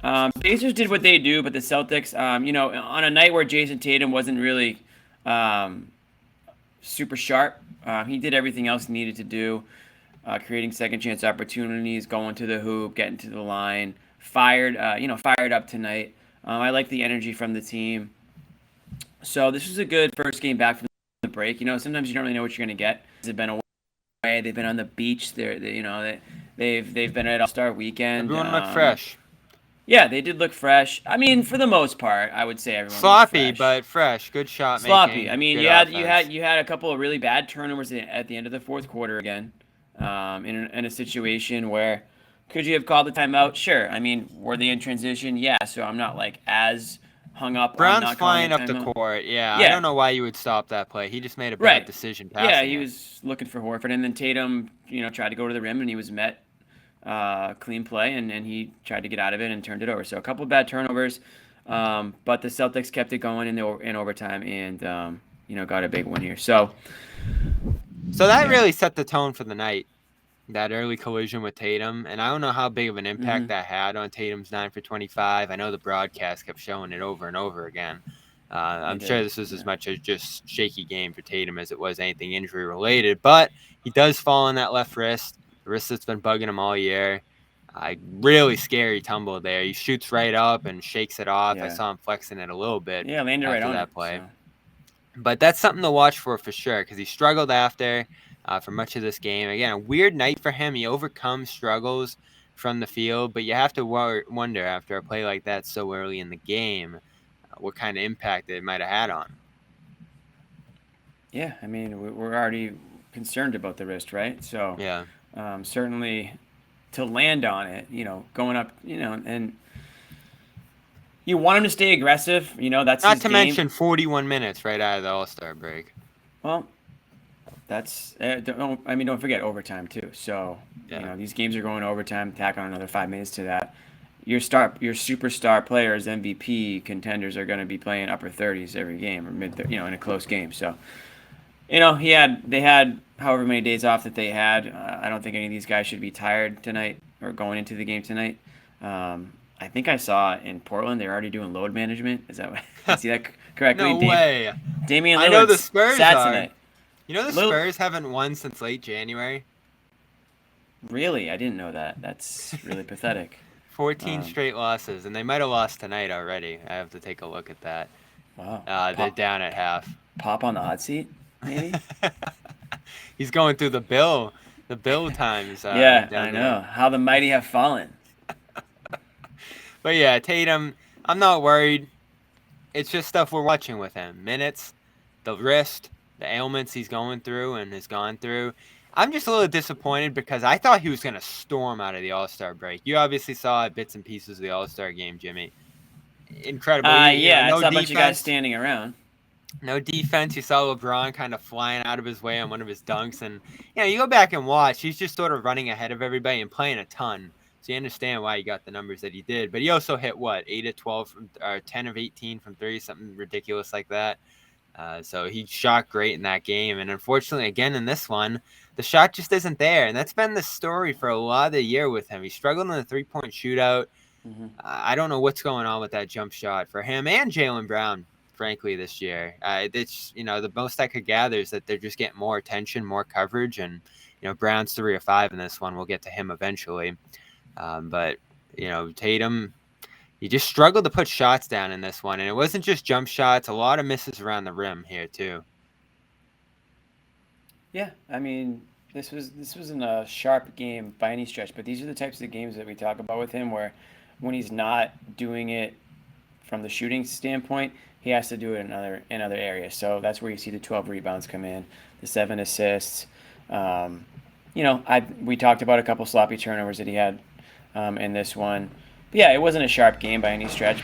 Pacers did what they do, but the Celtics, on a night where Jason Tatum wasn't really um, super sharp, he did everything else he needed to do, creating second chance opportunities, going to the hoop, getting to the line, fired up tonight. I like the energy from the team. So this was a good first game back from the break. Sometimes you don't really know what you're going to get. They've been away. They've been on the beach. They've been at All-Star Weekend. Everyone looked fresh. Yeah, they did look fresh. I mean, for the most part, I would say everyone looked Sloppy, fresh. but fresh. Good shot Sloppy. making. I mean, Good you had a couple of really bad turnovers at the end of the fourth quarter again, in a situation where could you have called the timeout? Sure. I mean, were they in transition? Yeah. So I'm not like as hung up on Brown's not calling a flying up the timeout. court. Yeah, I Yeah. don't know why you would stop that play. He just made a bad Right. decision Yeah, passing he it. was looking for Horford, and then Tatum, tried to go to the rim, and he was met clean play, and he tried to get out of it and turned it over. So a couple of bad turnovers, but the Celtics kept it going in overtime, and got a big win here. So That yeah. really set the tone for the night. That early collision with Tatum, and I don't know how big of an impact that had on Tatum's 9 for 25. I know the broadcast kept showing it over and over again. I'm sure this was as much as just shaky game for Tatum as it was anything injury related, but he does fall on that left wrist, the wrist that's been bugging him all year. Really scary tumble there. He shoots right up and shakes it off. Yeah. I saw him flexing it a little bit Landed right after on that it. play. So. But that's something to watch for sure because he struggled after for much of this game. Again, a weird night for him. He overcomes struggles from the field, but you have to wonder after a play like that so early in the game what kind of impact it might have had on him. Yeah, I mean, we're already concerned about the wrist, right? So Yeah. certainly to land on it, going up, and you want him to stay aggressive. That's Not his to game. mention 41 minutes right out of the All-Star break. Well, that's don't forget overtime too. So these games are going to overtime. Tack on another 5 minutes to that. Your superstar players, MVP contenders are going to be playing upper 30s every game or mid, in a close game. So they had however many days off that they had. I don't think any of these guys should be tired tonight or going into the game tonight. I think I saw in Portland they're already doing load management. Is that I see that correctly? No way. Damian I know the Lillard's Spurs sat are. tonight. You know the Spurs haven't won since late January? Really? I didn't know that. That's really pathetic. 14 straight losses, and they might have lost tonight already. I have to take a look at that. Wow. They're down at half. Pop on the hot seat, maybe? He's going through the bill times. Yeah, I know. There. How the mighty have fallen. But yeah, Tatum, I'm not worried. It's just stuff we're watching with him. Minutes, the wrist, the ailments he's going through and has gone through. I'm just a little disappointed because I thought he was going to storm out of the All-Star break. You obviously saw bits and pieces of the All-Star game, Jimmy. Incredible. Yeah, no I saw a bunch of guys standing around. No defense. You saw LeBron kind of flying out of his way on one of his dunks. And, you go back and watch. He's just sort of running ahead of everybody and playing a ton. So you understand why he got the numbers that he did. But he also hit, 8 of 12 or 10 of 18 from 3, something ridiculous like that. So he shot great in that game. And unfortunately, again, in this one, the shot just isn't there. And that's been the story for a lot of the year with him. He struggled in the three-point shootout. Mm-hmm. I don't know what's going on with that jump shot for him and Jaylen Brown, frankly, this year. It's, the most I could gather is that they're just getting more attention, more coverage. And, Brown's 3 of 5 in this one. We'll get to him eventually. But, Tatum, he just struggled to put shots down in this one. And it wasn't just jump shots, a lot of misses around the rim here, too. Yeah, I mean, this wasn't a sharp game by any stretch, but these are the types of games that we talk about with him where when he's not doing it from the shooting standpoint, he has to do it in other areas. So that's where you see the 12 rebounds come in, the 7 assists. We talked about a couple sloppy turnovers that he had in this one. But yeah, it wasn't a sharp game by any stretch.